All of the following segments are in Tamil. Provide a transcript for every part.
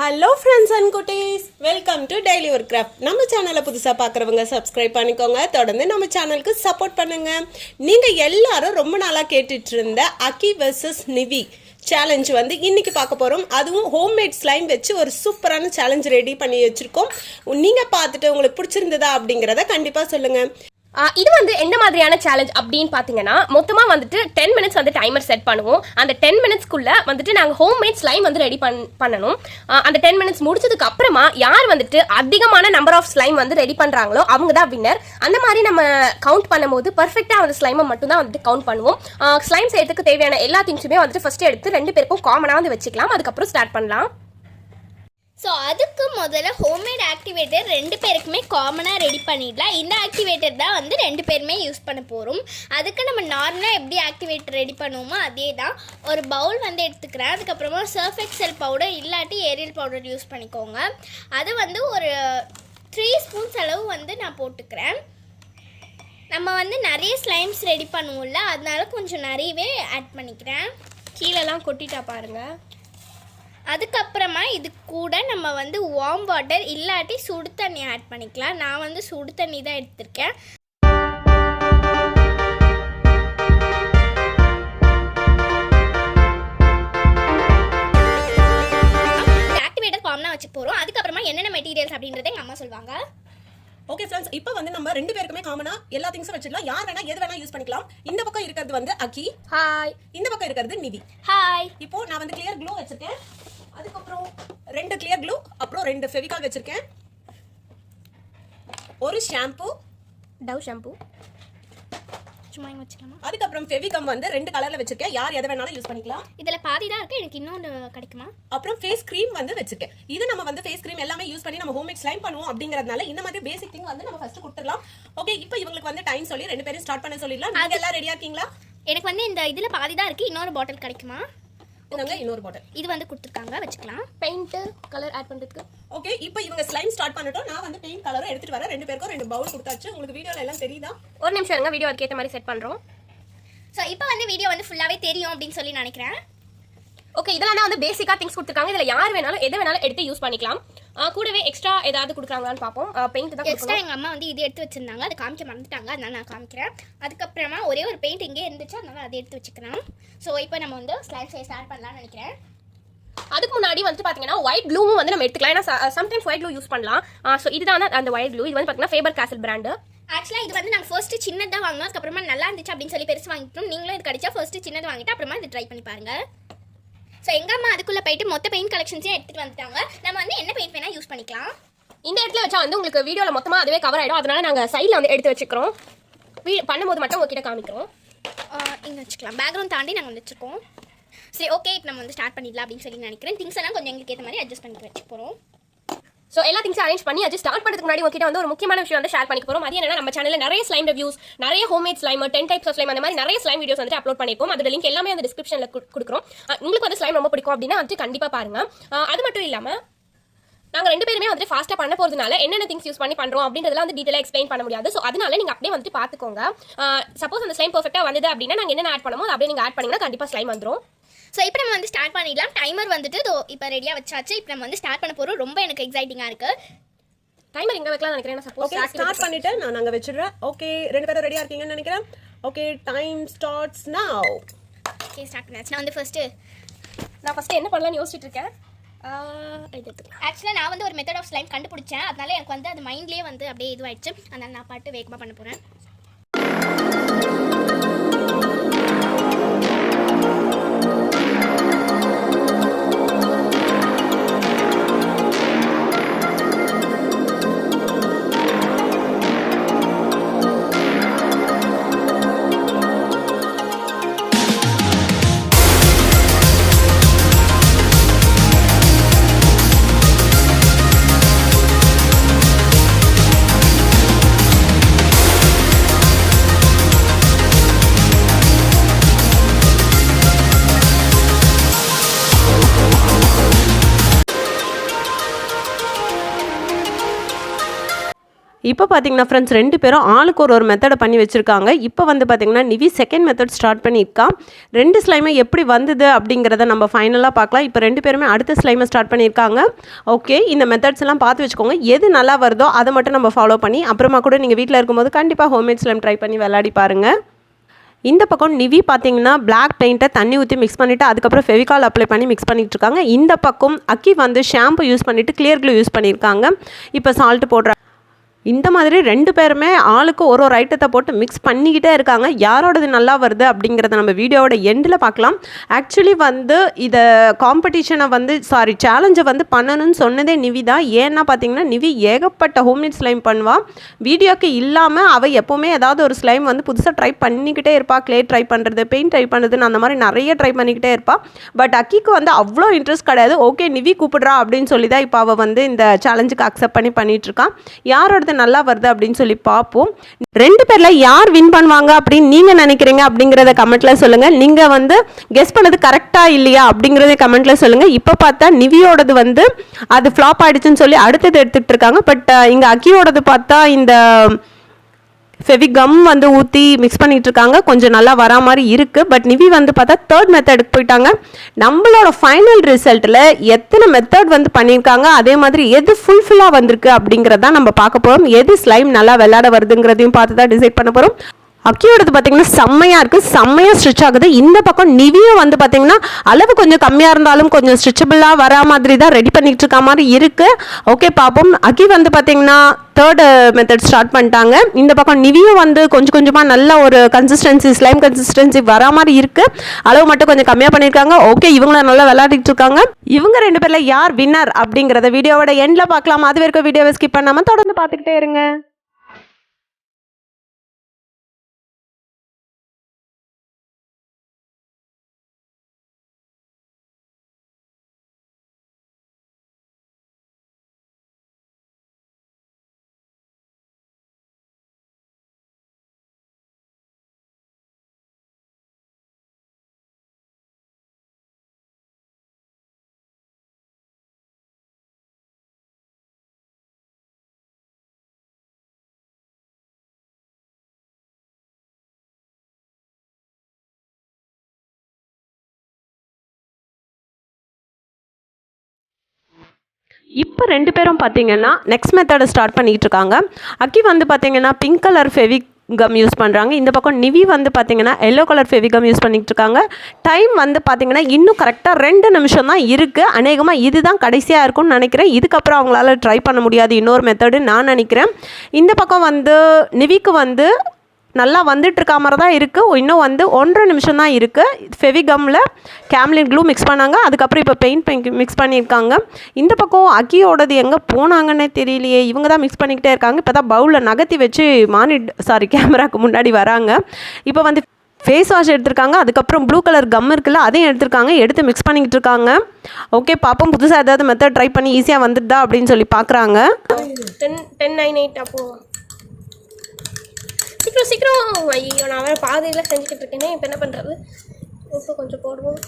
ஹலோ ஃப்ரெண்ட்ஸ் அண்ட் குட்டீஸ், welcome to daily work craft. நம்ம சேனலை புதுசாக பார்க்குறவங்க சப்ஸ்கிரைப் பண்ணிக்கோங்க. தொடர்ந்து நம்ம சேனலுக்கு சப்போர்ட் பண்ணுங்கள். நீங்கள் எல்லாரும் ரொம்ப நாளாக கேட்டுட்டு இருந்த அக்கி வெர்சஸ் நிவி சேலஞ்ச் வந்து இன்னைக்கு பார்க்க போகிறோம். அதுவும் ஹோம்மேட் ஸ்லைம் வச்சு ஒரு சூப்பரான சேலஞ்ச் ரெடி பண்ணி வச்சுருக்கோம். நீங்கள் பார்த்துட்டு உங்களுக்கு பிடிச்சிருந்ததா அப்படிங்கிறத கண்டிப்பாக சொல்லுங்கள். இது வந்து எந்த மாதிரியான சேலஞ்ச் அப்படின்னு பார்த்தீங்கன்னா, மொத்தமாக வந்துட்டு 10 மினிட்ஸ் வந்து டைமர் செட் பண்ணுவோம். அந்த 10 மினிட்ஸ்க்குள்ளே வந்துட்டு நாங்கள் ஹோம்மேட் ஸ்லைம் வந்து ரெடி பண்ணணும். அந்த 10 மினிட்ஸ் முடிச்சதுக்கு அப்புறமா யார் வந்துட்டு அதிகமான நம்பர் ஆஃப் ஸ்லைம் வந்து ரெடி பண்ணுறாங்களோ அவங்க தான் வின்னர். அந்த மாதிரி நம்ம கவுண்ட் பண்ணும்போது பர்ஃபெக்டாக அந்த ஸ்லைமை மட்டும் தான் வந்துட்டு கவுண்ட் பண்ணுவோம். ஸ்லைம் செய்யறதுக்கு தேவையான எல்லா திங்ஸுமே வந்துட்டு ஃபர்ஸ்ட் எடுத்து 2 பேருக்கும் காமனாக வந்து வச்சுக்கலாம். அதுக்கப்புறம் ஸ்டார்ட் பண்ணலாம். ஸோ அதுக்கு முதல்ல ஹோம்மேட் ஆக்டிவேட்டர் 2 பேருக்குமே காமனாக ரெடி பண்ணிடலாம். இந்த ஆக்டிவேட்டர் தான் வந்து 2 பேருமே யூஸ் பண்ண போகிறோம். அதுக்கு நம்ம நார்மலாக எப்படி ஆக்டிவேட்டர் ரெடி பண்ணுவோமோ அதே தான். ஒரு பவுல் வந்து எடுத்துக்கிறேன். அதுக்கப்புறமா சர்ஃப் எக்ஸல் பவுடர் இல்லாட்டி ஏரியல் பவுடர் யூஸ் பண்ணிக்கோங்க. அது வந்து ஒரு 3 ஸ்பூன்ஸ் அளவு வந்து நான் போட்டுக்கிறேன். நம்ம வந்து நிறைய ஸ்லைம்ஸ் ரெடி பண்ணுவோம்ல, அதனால கொஞ்சம் நிறையவே ஆட் பண்ணிக்கிறேன். கீழெல்லாம் கொட்டிட்டா பாருங்கள். அதுக்கப்புறமா இது கூட நம்ம வந்து வார்ம் வாட்டர் இல்லாட்டி சுடு தண்ணி ஆட் பண்ணிக்கலாம். நான் வந்து சுடு தண்ணி தான் எடுத்திருக்கேன். ஆக்டிவேட்டர் காமனாக வச்சு போகிறோம். அதுக்கப்புறமா என்னென்ன மெட்டீரியல்ஸ் அப்படின்றத எங்கள் அம்மா சொல்லுவாங்க. ஓகே ஃப்ரெண்ட்ஸ், இப்போ வந்து நம்ம 2 பேருக்குமே காமனா எல்லா திங்ஸும் வச்சுக்கலாம். யார் வேணா எது வேணா யூஸ் பண்ணிக்கலாம். இந்த பக்கம் இருக்கிறது வந்து அக்கி, ஹாய். இந்த பக்கம் இருக்கிறது நிவி, ஹாய். இப்போ நான் வந்து கிளியர் க்ளூ வச்சிருக்கேன். அதுக்கப்புறம் 2 கிளியர் க்ளூ, அப்புறம் 2 ஃபெவிகால் வச்சிருக்கேன். ஒரு ஷாம்பு, டவ் ஷாம்பு சும்மா இங்கே வச்சுக்கலாமா? அதுக்கப்புறம் ஃபெவிகம் வந்து 2 கலர்ல வச்சிருக்கேன். யார் எதை வேணாலும் யூஸ் பண்ணிக்கலாம். இதில் பாதி தான் இருக்குது, எனக்கு இன்னொன்று கிடைக்குமா? அப்புறம் ஃபேஸ் க்ரீம் வந்து வச்சிருக்கேன். இது நம்ம வந்து ஃபேஸ் க்ரீம் எல்லாமே யூஸ் பண்ணி நம்ம ஹோம்மேட் ஸ்லைம் பண்ணுவோம் அப்படிங்கிறதுனால இந்த மாதிரி பேசிக் திங் வந்து நம்ம ஃபர்ஸ்ட் கொடுத்துடலாம். ஓகே, இப்போ இவங்களுக்கு வந்து டைம் சொல்லி 2 பேரும் ஸ்டார்ட் பண்ண சொல்லிடலாம். நீங்க எல்லாம் ரெடியா இருக்கீங்களா? எனக்கு வந்து இந்த இதில் பாதி தான் இருக்குது. இன்னொரு பாட்டில் கிடைக்குமா? இன்னொரு பாட்டில் இது வந்து கொடுத்துருக்காங்க, வச்சுக்கலாம். பெயிண்ட் கலர் ஆட் பண்ணுறதுக்கு. ஓகே, இப்போ இவங்க ஸ்லைம் ஸ்டார்ட் பண்ணட்டும். நான் வந்து பெயிண்ட் கலரும் எடுத்துட்டு வரேன். 2 பேருக்கும் 2 பவுல் கொடுத்தாச்சு. உங்களுக்கு வீடியோல எல்லாம் தெரியுதா? ஒரு நிமிஷம் இருங்க, வீடியோ அதுக்கேற்ற மாதிரி செட் பண்ணுறோம். ஸோ இப்போ வந்து வீடியோ வந்து ஃபுல்லாகவே தெரியும் அப்படின்னு சொல்லி நினைக்கிறேன். ஓகே, இதெல்லாம் தான் வந்து பேசிக்காக திங்ஸ் கொடுத்துருக்காங்க. இதில் யார் வேணாலும் எது வேணாலும் எடுத்து யூஸ் பண்ணிக்கலாம். கூடவே எக்ஸ்ட்ரா ஏதாவது கொடுக்குறாங்களான்னு பார்ப்போம். பெயிண்ட் தான் எக்ஸ்ட்ரா எங்கள் அம்மா வந்து இது எடுத்து வச்சிருந்தாங்க, அதை காமிக்க மறந்துட்டாங்க, அதனால நான் காமிக்கிறேன். அதுக்கப்புறமா ஒரே ஒரு பெயிண்ட் இங்கே இருந்துச்சு, அதனால அதை எடுத்து வச்சுக்கிறேன். ஸோ இப்போ நம்ம வந்து ஸ்லைம் செய்ய ஸ்டார்ட் பண்ணலாம்னு நினைக்கிறேன். அதுக்கு முன்னாடி வந்து பார்த்தீங்கன்னா ஒயிட் க்ளூவும் வந்து நம்ம எடுத்துக்கலாம். ஏன்னா சம்டைம்ஸ் ஒயிட் க்ளூ யூஸ் பண்ணலாம். ஸோ இதுதான் அந்த ஒயிட் க்ளூ. இது வந்து பார்த்தீங்கன்னா ஃபேபர் கேசல் பிராண்டு. ஆக்சுவலாக இது வந்து நாங்கள் ஃபர்ஸ்ட்டு சின்னதாக வாங்கினோம். அதுக்கப்புறமா நல்லா இருந்துச்சு அப்படின்னு சொல்லி பெருசு வாங்கிட்டோம். நீங்களும் இது கிடைச்சா ஃபர்ஸ்ட்டு சின்னது வாங்கிட்டு அப்புறமா இது ட்ரை பண்ணி பாருங்கள். ஸோ எங்கள் அம்மா அதுக்குள்ளே போயிட்டு மொத்த பெயிண்ட் கலெக்ஷன்ஸையும் எடுத்துகிட்டு வந்துட்டாங்க. நம்ம வந்து என்ன பெயிண்ட் வேணால் யூஸ் பண்ணிக்கலாம். இந்த இடத்துல வச்சா வந்து உங்களுக்கு வீடியோவில் மொத்தமாக அதுவே கவர் ஆகிடும். அதனால நாங்கள் சைடில் வந்து எடுத்து வச்சுக்கிறோம். பண்ணும்போது மட்டும் உங்ககிட்ட காமிக்கிறோம். இங்கே வச்சுக்கலாம். பேக்ரவுண்ட் தாண்டி நாங்கள் வந்து வச்சுருக்கோம். சரி, ஓகே, இப்போ நம்ம வந்து ஸ்டார்ட் பண்ணிடலாம் அப்படின்னு சொல்லி நினைக்கிறேன். திங்ஸ் எல்லாம் கொஞ்சம் எங்களுக்கு ஏற்ற மாதிரி அட்ஜஸ்ட் பண்ணி வச்சு போகிறோம். ஸோ எல்லா திங்ஸும் அரேஞ்ச் பண்ணி அது ஸ்டார்ட் பண்ணுறதுக்கு முன்னாடி உங்ககிட்ட வந்து ஒரு முக்கியமான விஷயம் வந்து ஷேர் பண்ணிக்க போகிறோம். அது என்னன்னா, நம்ம சேனலில் நிறைய ஸ்லைம் ரிவ்யூஸ், நிறைய homemade slime, 10 types of slime, அந்த மாதிரி நிறைய ஸ்லைம் வீடியோஸ் வந்து அப்லோட் பண்ணிருக்கோம். அதோட லிங்க் எல்லாமே அந்த டிஸ்கிரிப்ஷனில் கொடுக்குறோம். உங்களுக்கு வந்து ஸ்லைம் ரொம்ப பிடிக்கும் அப்படின்னா அது கண்டிப்பாக பாருங்க. அது மட்டும் இல்லாமல் நாங்கள் 2 பேருமே வந்து ஃபாஸ்ட்டாக பண்ண போகிறதுனால என்னென்ன திங்ஸ் யூஸ் பண்ணி பண்ணுறோம் அப்படின்றதெல்லாம் வந்து டீட்டெயிலாக எக்ஸ்பிளைன் பண்ண முடியாது. ஸோ அதனால நீங்கள் அப்படியே வந்து பார்த்துக்கோங்க. சப்போஸ் அந்த ஸ்லைம் பர்ஃபெக்டாக வந்தது அப்படின்னா நாங்கள் என்னென்ன ஆட் பண்ணுமோ அப்படியே நீங்கள் ஆட் பண்ணிங்கன்னா கண்டிப்பாக ஸ்லைம் வந்துடும். ஸோ இப்போ நம்ம வந்து ஸ்டார்ட் பண்ணிடலாம். டைமர் வந்துட்டு இப்போ ரெடியாக வச்சாச்சு. இப்போ நம்ம வந்து ஸ்டார்ட் பண்ண போகிறோம். ரொம்ப எனக்கு எக்ஸைட்டிங்காக இருக்குது. டைமர் எங்கே வைக்கலாம் நினைக்கிறேன். சப்போஸ் ஸ்டார்ட் பண்ணிட்டு நான் அங்கே வச்சிடுறேன். ஓகே, 2 பேரும் ரெடியாக இருக்கீங்கன்னு நினைக்கிறேன். Okay, time starts now. Okay, start பண்ணாச்சு. நான் ஃபர்ஸ்ட்டு என்ன பண்ணலாம்னு யோசிச்சுட்டு இருக்கேன். ஆக்சுவலாக நான் வந்து ஒரு மெத்தட் ஆஃப் ஸ்லைம் கண்டுபிடிச்சேன். அதனால எனக்கு வந்து அது மைண்ட்லேயே வந்து அப்படியே இதுவாகிடுச்சு. அதனால நான் பாட்டு வேகமாக பண்ண போகிறேன். இப்போ பார்த்தீங்கன்னா ஃப்ரெண்ட்ஸ் 2 பேரும் ஆளுக்கு ஒரு மெத்தடை பண்ணி வச்சுருக்காங்க. இப்போ வந்து பார்த்தீங்கன்னா நிவி செகண்ட் மெத்தட் ஸ்டார்ட் பண்ணியிருக்கா. 2 ஸ்லைமை எப்படி வந்தது அப்படிங்கிறத நம்ம ஃபைனலாக பார்க்கலாம். இப்போ 2 பேருமே அடுத்த ஸ்லைமை ஸ்டார்ட் பண்ணியிருக்காங்க. ஓகே, இந்த மெத்தட்ஸ் எல்லாம் பார்த்து வச்சுக்கோங்க. எது நல்லா வருதோ அதை மட்டும் நம்ம ஃபாலோ பண்ணி அப்புறமா கூட நீங்கள் வீட்டில் இருக்கும்போது கண்டிப்பாக ஹோம்மேட் ஸ்லைம் ட்ரை பண்ணி விளையாடி பாருங்கள். இந்த பக்கம் நிவி பார்த்தீங்கன்னா பிளாக் பெயிண்ட்டை தண்ணி ஊற்றி மிக்ஸ் பண்ணிவிட்டு அதுக்கப்புறம் ஃபெவிகால் அப்ளை பண்ணி மிக்ஸ் பண்ணிகிட்டு இருக்காங்க. இந்த பக்கம் அக்கி வந்து ஷாம்பு யூஸ் பண்ணிவிட்டு கிளியர் க்ளூ யூஸ் பண்ணியிருக்காங்க. இப்போ சால்ட்டு போடுற இந்த மாதிரி 2 பேருமே ஆளுக்கு ஒரு ஐட்டத்தை போட்டு மிக்ஸ் பண்ணிக்கிட்டே இருக்காங்க. யாரோடது நல்லா வருது அப்படிங்கிறத நம்ம வீடியோவோட எண்டில் பார்க்கலாம். ஆக்சுவலி வந்து இதை காம்படிஷனை வந்து சேலஞ்சை வந்து பண்ணணும்னு சொன்னதே நிவி தான். ஏன்னா பார்த்தீங்கன்னா நிவி ஏகப்பட்ட ஹோம்மேட் ஸ்லைம் பண்ணுவாள். வீடியோக்கு இல்லாமல் அவள் எப்போவுமே ஏதாவது ஒரு ஸ்லைம் வந்து புதுசாக ட்ரை பண்ணிக்கிட்டே இருப்பாள். க்ளே ட்ரை பண்ணுறது, பெயிண்ட் ட்ரை பண்ணுறதுன்னு அந்த மாதிரி நிறைய ட்ரை பண்ணிக்கிட்டே இருப்பாள். பட் அக்கிக்கு வந்து அவ்வளோ இன்ட்ரெஸ்ட் கிடையாது. ஓகே நிவி கூப்பிடுறா அப்படின்னு சொல்லி தான் இப்போ அவள் வந்து இந்த சேலஞ்சுக்கு அக்செப்ட் பண்ணி பண்ணிகிட்ருக்கான். யாரோடது நல்லா வருது அப்படின்னு சொல்லி பார்ப்போம். 2 பேர்ல யார் வின் பண்ணுவாங்க அப்படின்னு நீங்க நினைக்கிறீங்க அப்படிங்கறத கமெண்ட்ல சொல்லுங்க. நீங்க வந்து கெஸ் பண்ணது கரெக்டா இல்லையா அப்படிங்கறத கமெண்ட்ல சொல்லுங்க. இப்போ பார்த்தா நிவியோடது வந்து அது ஃப்ளாப் ஆயிடுச்சுன்னு சொல்லி அடுத்தது எடுத்துட்டு இருக்காங்க. பட் இங்க அக்கியோடது பார்த்தா இந்த ஃபெவிகம் வந்து ஊற்றி மிக்ஸ் பண்ணிகிட்டு இருக்காங்க. கொஞ்சம் நல்லா வரா மாதிரி இருக்குது. பட் நிவி வந்து பார்த்தா 3rd மெத்தடுக்கு போயிட்டாங்க. நம்மளோட ஃபைனல் ரிசல்ட்டில் எத்தனை மெத்தட் வந்து பண்ணியிருக்காங்க, அதே மாதிரி எது ஃபுல்ஃபில்லாக வந்திருக்கு அப்படிங்கிறதான் நம்ம பார்க்க போகிறோம். எது ஸ்லைம் நல்லா விளையாட வருதுங்கிறதையும் பார்த்து தான் டிசைட் பண்ண போகிறோம். அக்கியோடது பார்த்தீங்கன்னா செம்மையாக இருக்குது, செம்மையாக ஸ்ட்ரிச் ஆகுது. இந்த பக்கம் நிவியும் வந்து பார்த்தீங்கன்னா அளவு கொஞ்சம் கம்மியாக இருந்தாலும் கொஞ்சம் ஸ்ட்ரிச்சபிளாக வரா மாதிரி தான் ரெடி பண்ணிகிட்டு இருக்க மாதிரி இருக்குது. ஓகே பார்ப்போம். அக்கி வந்து பார்த்தீங்கன்னா 3rd மெத்தட் ஸ்டார்ட் பண்ணிட்டாங்க. இந்த பக்கம் நிவியும் வந்து கொஞ்சம் கொஞ்சமாக நல்ல ஒரு கன்சிஸ்டன்சி, ஸ்லைம் கன்சிஸ்டன்சி வரா மாதிரி இருக்குது. அளவு மட்டும் கொஞ்சம் கம்மியாக பண்ணியிருக்காங்க. ஓகே, இவங்களும் நல்லா விளையாடிட்டு இருக்காங்க. இவங்க 2 பேரில் யார் வின்னர் அப்படிங்கிறத வீடியோவோட எண்டில் பார்க்கலாம். அது வரைக்கும் வீடியோவை ஸ்கிப் பண்ணாமல் தொடர்ந்து பார்த்துக்கிட்டே இருங்க. இப்போ 2 பேரும் பார்த்தீங்கன்னா நெக்ஸ்ட் மெத்தடை ஸ்டார்ட் பண்ணிகிட்டு இருக்காங்க. அக்கி வந்து பார்த்தீங்கன்னா பிங்க் கலர் ஃபெவிகம் யூஸ் பண்ணுறாங்க. இந்த பக்கம் நிவி வந்து பார்த்தீங்கன்னா எல்லோ கலர் ஃபெவிகம் யூஸ் பண்ணிகிட்டு இருக்காங்க. டைம் வந்து பார்த்தீங்கன்னா இன்னும் கரெக்டாக 2 நிமிஷம் தான் இருக்குது. அநேகமாக இதுதான் கடைசியாக இருக்கும்னு நினைக்கிறேன். இதுக்கப்புறம் அவங்களால ட்ரை பண்ண முடியாது இன்னொரு மெத்தடு நான் நினைக்கிறேன். இந்த பக்கம் வந்து நிவிக்கு வந்து நல்லா வந்துட்டு இருக்க மாதிரி தான் இருக்குது. இன்னும் வந்து 1.5 நிமிஷம் தான் இருக்குது. ஃபெவிகம்மில் கேம்லின் க்ளூ மிக்ஸ் பண்ணாங்க. அதுக்கப்புறம் இப்போ பெயிண்ட் மிக்ஸ் பண்ணியிருக்காங்க. இந்த பக்கம் அக்கியோடது எங்கே போனாங்கன்னே தெரியலையே. இவங்க தான் மிக்ஸ் பண்ணிக்கிட்டே இருக்காங்க. இப்போ தான் பவுலில் நகர்த்தி வச்சு கேமராவுக்கு முன்னாடி வராங்க. இப்போ வந்து ஃபேஸ் வாஷ் எடுத்திருக்காங்க. அதுக்கப்புறம் ப்ளூ கலர் கம் இருக்குல்ல, அதையும் எடுத்திருக்காங்க. எடுத்து மிக்ஸ் பண்ணிக்கிட்டு இருக்காங்க. ஓகே பார்ப்போம், புதுசாக ஏதாவது மெத்தட் ட்ரை பண்ணி ஈஸியாக வந்துட்டா அப்படின்னு சொல்லி பார்க்குறாங்க. 10 9 8 அப்போ சீக்கிரம் சீக்கிரம். ஐயோ, நான் வேறு பாதியில் செஞ்சுக்கிட்டு இருக்கேனே. இப்போ என்ன பண்ணுறது? இப்போ கொஞ்சம் போடுவோம்.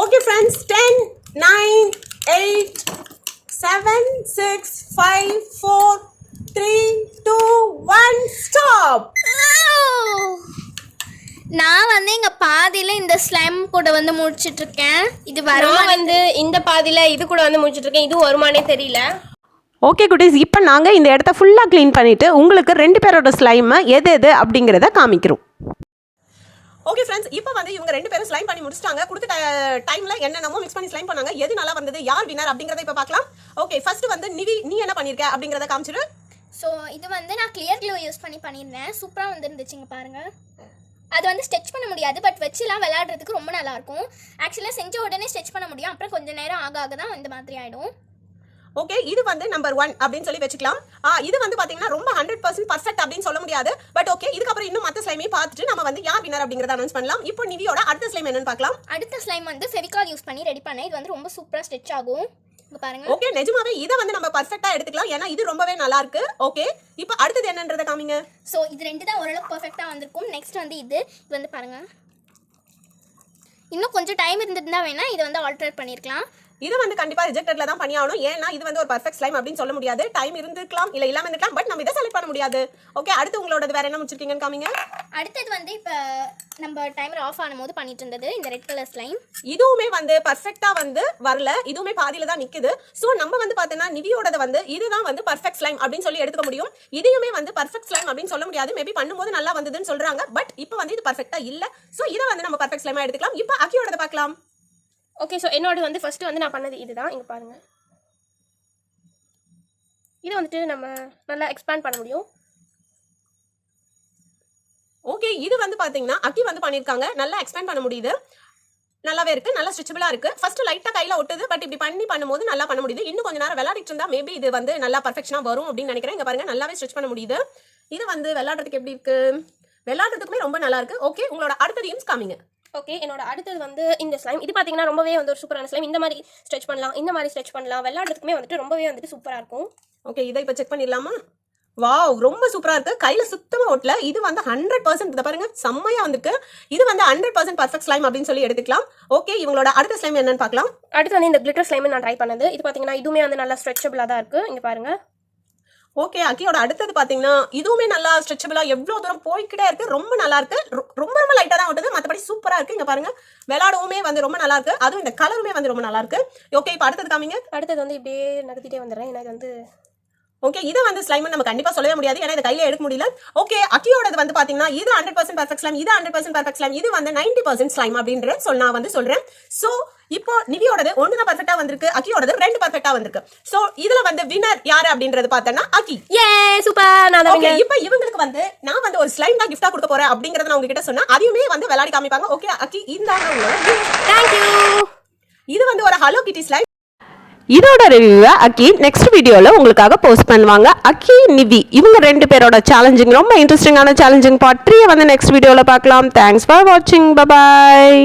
Okay friends, 10 9 8 7 6 5 4 3 2 1 stop. நான் வந்து இங்க பாதியில இந்த ஸ்லைம் கூட வந்து முடிச்சிட்டு இருக்கேன். இது வருமா வந்து இந்த பாதியில் இது கூட வந்து முடிச்சிட்டு இருக்கேன். இதுவும் வருமானே தெரியல. ஓகே குட்டீஸ், இப்போ நாங்கள் இந்த இடத்த ஃபுல்லாக க்ளீன் பண்ணிவிட்டு உங்களுக்கு 2 பேரோட ஸ்லைமை எது எது அப்படிங்கிறத காமிக்கிறோம். ஓகே ஃப்ரெண்ட்ஸ், இப்போ வந்து இவங்க 2 பேரும் ஸ்லைம் பண்ணி முடிச்சிட்டாங்க. கொடுத்த டைமில் என்னென்னமோ மிக்ஸ் பண்ணி ஸ்லைம் பண்ணாங்க. எது நல்லா வந்தது, யார் வின்னர் அப்படிங்கிறத இப்போ பார்க்கலாம். ஓகே, ஃபர்ஸ்ட் வந்து நிவி, நீ என்ன பண்ணியிருக்க அப்படிங்கிறத காமிச்சிரு. ஸோ இது வந்து நான் கிளியர் க்ளூ யூஸ் பண்ணியிருந்தேன். சூப்பராக வந்துருந்துச்சுங்க பாருங்கள். அது வந்து ஸ்டெச் பண்ண முடியாது, பட் வச்சுலாம் விளையாடுறதுக்கு ரொம்ப நல்லாயிருக்கும். ஆக்சுவலாக செஞ்ச உடனே ஸ்டெச் பண்ண முடியும். அப்புறம் கொஞ்சம் நேரம் ஆக ஆக தான் இந்த மாதிரி ஆகிடும். ஓகே, இது வந்து நம்பர் 1 அப்படின்னு சொல்லி வச்சுக்கலாம். இது வந்து பாத்தீங்கன்னா ரொம்ப 100% பர்ஃபெக்ட் அப்படின்னு சொல்ல முடியாது. பட் ஓகே, இதுக்கப்புறம் இன்னும் மற்ற ஸ்லைமையும் பார்த்துட்டு நம்ம வந்து யார் வின்னர் அப்படிங்கறத அனௌன்ஸ் பண்ணலாம். இப்போ நிவியோட அடுத்த ஸ்லைம் என்னன்னு பார்க்கலாம். அடுத்த ஸ்லைம் வந்து ஃபெவிகால் யூஸ் பண்ணி ரெடி பண்ணேன். இது வந்து ரொம்ப சூப்பரா ஸ்டிட்ச் ஆகும். இங்க பாருங்க. ஓகே, நிஜமாவே இத வந்து நம்ம பர்ஃபெக்ட்டா எடுத்துக்கலாம். ஏன்னா இது ரொம்பவே நல்லா இருக்கு. ஓகே, இப்போ அடுத்து என்னன்றத காமிங்க. சோ இது ரெண்டு தான் ஓரளவுக்கு பர்ஃபெக்ட்டா வந்திருக்கும். நெக்ஸ்ட் வந்து இது வந்து பாருங்க. இன்னும் கொஞ்சம் டைம் இருந்திருந்தா வேணா இத வந்து ஆல்டர் பண்ணிருக்கலாம். இது வந்து கண்டிப்பா ரிஜெக்டட்ல தான் பண்ணியாகணும். ஏன்னா இது வந்து ஒரு பர்ஃபெக்ட் ஸ்லைம் அப்படின்னு சொல்ல முடியாது. டைம் இருந்திருக்கலாம் இல்ல இல்லாம இருந்திருக்கலாம். பட் நம்ம இதை செலக்ட் பண்ண முடியாது. ஓகே, அடுத்து உங்களோடது வேற என்ன முடிச்சிருக்கீங்கன்னு காமிங்க. அடுத்தது வந்து இப்போ நம்ம டைமர் ஆஃப் ஆனும்போது பண்ணிட்டு இருந்தது இந்த ரெட் கலர் ஸ்லைம். இதுவுமே வந்து பர்ஃபெக்ட்டா வந்து வரல. இதுவுமே பாதியில தான் நிக்குது. சோ நம்ம வந்து பார்த்தோன்னா நிவியோடது வந்து இதுதான் வந்து பர்ஃபெக்ட் ஸ்லைம் அப்படின்னு சொல்லி எடுத்துக்க முடியும். இதையுமே வந்து பர்ஃபெக்ட் ஸ்லைம் அப்படின்னு சொல்ல முடியாது. மேபி பண்ணும்போது நல்லா வந்ததுன்னு சொல்றாங்க. பட் இப்போ வந்து இது பர்ஃபெக்ட்டா இல்ல. சோ இதை வந்து நம்ம பர்ஃபெக்ட் ஸ்லைமா எடுத்துக்கலாம். இப்போ அக்கியோடத பார்க்கலாம். ஓகே, ஸோ என்னோட வந்து ஃபர்ஸ்ட் வந்து நான் பண்ணது இதுதான். இங்கே பாருங்க, இதை வந்துட்டு நம்ம நல்லா எக்ஸ்பேண்ட் பண்ண முடியும். ஓகே, இது வந்து பாத்தீங்கன்னா அக்கி வந்து பண்ணிருக்காங்க. நல்லா எக்ஸ்பேண்ட் பண்ண முடியுது. நல்லாவே இருக்கு, நல்லா ஸ்ட்ரெச்சபிளா இருக்கு. ஃபர்ஸ்ட் லைட்டா கையில ஒட்டுது. பட் இப்படி பண்ணும்போது நல்லா பண்ண முடியுது. இன்னும் கொஞ்ச நேரம் விளையாடிட்டு இருந்தா மேபி இது வந்து நல்லா பர்ஃபெக்ஷனா வரும் அப்படின்னு நினைக்கிறேன். இங்க பாருங்க, நல்லாவே ஸ்ட்ரெச் பண்ண முடியுது. இது வந்து விளையாடுறதுக்கு எப்படி இருக்கு? விளையாடுறதுக்குமே ரொம்ப நல்லா இருக்கு. ஓகே, உங்களோட அடுத்த ரீம்ஸ் காமிங்க. ஓகே, என்னோட அடுத்தது வந்து இந்த ஸ்லைம். இது பார்த்தீங்கன்னா ரொம்பவே வந்து ஒரு சூப்பரான ஸ்லைம். இந்த மாதிரி ஸ்ட்ரெச் பண்ணலாம், இந்த மாதிரி ஸ்ட்ரெச் பண்ணலாம். விளையாடுறதுக்குமே வந்துட்டு ரொம்பவே வந்துட்டு சூப்பராக இருக்கும். ஓகே, இதை இப்போ செக் பண்ணிடலாமா? வாவ், ரொம்ப சூப்பரா இருக்கு. கையில சுத்தமா ஒட்டல. இது வந்து 100% இத பாருங்க, செம்மையா வந்திருக்கு. இது வந்து 100% பர்ஃபெக்ட் ஸ்லைம் அப்படின்னு சொல்லி எடுத்துக்கலாம். ஓகே, இவங்களோட அடுத்த ஸ்லைம் என்னன்னு பார்க்கலாம். அடுத்து வந்து இந்த கிளிட்டர் ஸ்லைம் நான் ட்ரை பண்ணது. இது பார்த்தீங்கன்னா இதுவுமே வந்து நல்லா ஸ்ட்ரெச்சபிளாக தான் இருக்கு. இங்க பாருங்க. ஓகே, அக்கியோட அடுத்தது பாத்தீங்கன்னா இதுவுமே நல்லா ஸ்ட்ரெச்சபிளா எவ்வளவு தூரம் போய்கிட்டே இருக்கு. ரொம்ப நல்லா இருக்கு. ரொம்ப ரொம்ப லைட்டா தான் ஓட்டுது. மற்றபடி சூப்பரா இருக்கு. இங்க பாருங்க, விளையாடவுமே வந்து ரொம்ப நல்லா இருக்கு. அதுவும் இந்த கலருமே வந்து ரொம்ப நல்லா இருக்கு. ஓகே, இப்போ அடுத்தது காமிங்க. அடுத்தது வந்து இப்படியே நகர்த்திட்டே வந்துடுறேன். எனக்கு வந்து ஓகே, இதை வந்து ஸ்லைம் நம்ம கண்டிப்பா சொல்லவே முடியாது. ஏன்னா இதை கையில எடுக்க முடியல. ஓகே, அக்கியோடது வந்து பாத்தீங்கன்னா இது 100% பர்ஃபெக்ட் ஸ்லைம், இது 100% பர்ஃபெக்ட் ஸ்லைம், இது வந்து 90% ஸ்லைம் அப்படின்ற நான் வந்து சொல்றேன். சோ இப்போ நிவியோடது ஒன்று தான் பர்ஃபெக்ட்டா வந்திருக்கு. அக்கியோடது 2 பர்ஃபெக்ட்டா வந்திருக்கு. சோ இதுல வந்து வினர் யாரு அப்படின்றது பார்த்தோம்னா அக்கி. ஏ சூப்பர். நான் ஓகே, இப்போ இவங்களுக்கு வந்து நான் வந்து ஒரு ஸ்லைம் தான் கிஃப்டா கொடுக்க போறேன் அப்படிங்கறத நான் உங்ககிட்ட சொன்னா அதையுமே வந்து விளையாடி காமிப்பாங்க. ஓகே அக்கி, இந்தாங்க உங்களோட gift. Thank you. இது வந்து ஒரு ஹலோ கிட்டி ஸ்லைம். இதோட ரிவ்யூவை அக்கி நெக்ஸ்ட் வீடியோல உங்களுக்காக போஸ்ட் பண்ணுவாங்க. அக்கி நிவி இவங்க 2 பேரோட சேலஞ்சிங், ரொம்ப இன்ட்ரெஸ்டிங்கான சேலஞ்சிங் பார்ட் 3 வந்து நெக்ஸ்ட் வீடியோல பார்க்கலாம். தேங்க்ஸ் ஃபார் வாட்சிங். Bye bye.